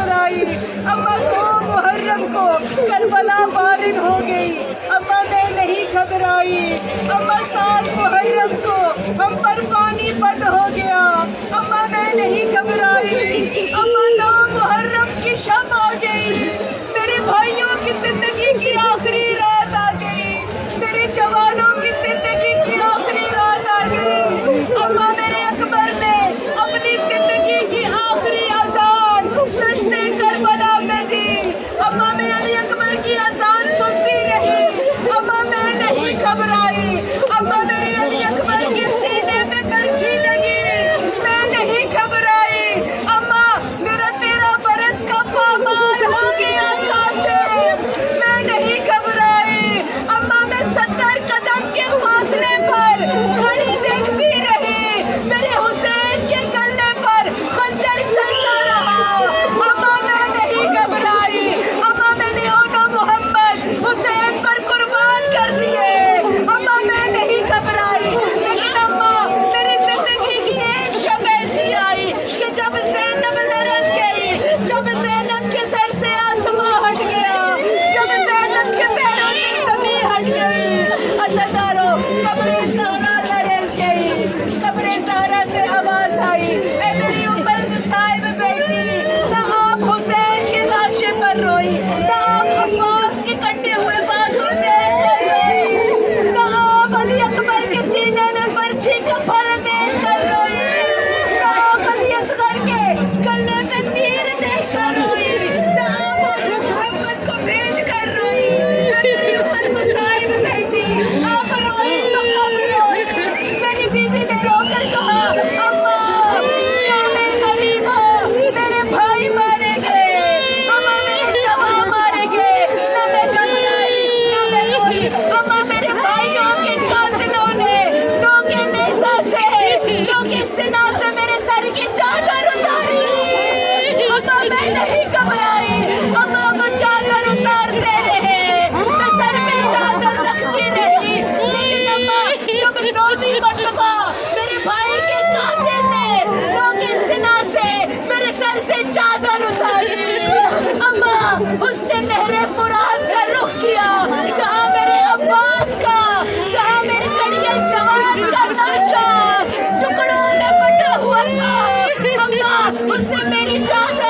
घबराई। अम्मा 2 मुहर्रम को करबला वारिद हो गई। अम्मा मैं नहीं घबराई। अम्मा 7 मुहर्रम को हम पर पानी बंद हो गया। अम्मा मैं नहीं घबराई। अम्मा 9 मुहर्रम की शब आ गई। मेरे भाइयों की जिंदगी की आखिरी रात आ गई। मेरे जवानों की जिंदगी की आखिरी रात आ गई। अम्मा मेरे अकबर ने अपनी जिंदगी की आखिरी अजान दश्ते करबला में दी। अम्मा मैं अली अकबर की अजान सुनती रही। अम्मा मैं नहीं घबराई। अम्मा मेरे अली अकबर के सीने में पर्ची लगी, मैं नहीं घबराई। अम्मा मेरा 13 बरस का पामाल हो गया कासिम, मैं नहीं घबराई। अम्मा मैं 70 कदम के फासले पर खड़ी देखती रही, मेरे हुसैन के गले पर खंजर चलता रहा। अम्मा मैं नहीं घबराई। अम्मा मैंने ओनो मोहम्मद हुसैन पर कुर्बान कर दिए। अम्मा मैं नहीं घबराई। लेकिन अम्मा मेरी जिंदगी की एक शब ऐसी आई कि जब ज़ैनब लरज़ गई, जब ज़ैनब के सर से आसमां हट गया, जब ज़ैनब के पैरों से ज़मीन हट गई। अज़ादारो कब्र ज़हरा लरज़ गई। कब्र ज़हरा से आवाज आई, ए मेरी उम्मुल मुसाइब बेटी, ना आप हुसैन की लाशें पर रोई, ना आप अब्बास के कटे हुए बाजू देख कर रोई, ना आप अली अकबर के सीने में पर्ची का फल देख कर रोई, ना आप अली असगर के गले में तीर देख कर रोई, ना आप ओनो मोहम्मद को भेज कर रोई। मेरी उम्मुल मुसाइब बेटी, आप रोई तो कब रोई? मेरी बीवी ने रोकर कहा, अम्मा शामे गरीबा मेरे भाई मारे गए, अम्मा मेरे जवान मारे गए। ना मैं घबराई, ना मैं रोई। अम्मा मेरे भाइयों के कातिलों ने नोके नेज़ा से, नोके सिना से मेरे सर की चादर उतारी। अम्मा मैं नहीं घबराई। अम्मा वो चादर उतारते रहे, मैं सर पे चादर रखती रही। लेकिन अम्मा जब 9वीं मर्तबा मेरे भाई के कातिल ने नोके सिना से मेरे सर से चादर उतारी, अम्मा उसने नहरे फुरात का रुख किया, जहाँ मेरे अब्बास का, जहाँ मेरे कड़ियल जवान का लाशा टुकड़ों में बटा हुआ था। अम्मा उसने मेरी चादर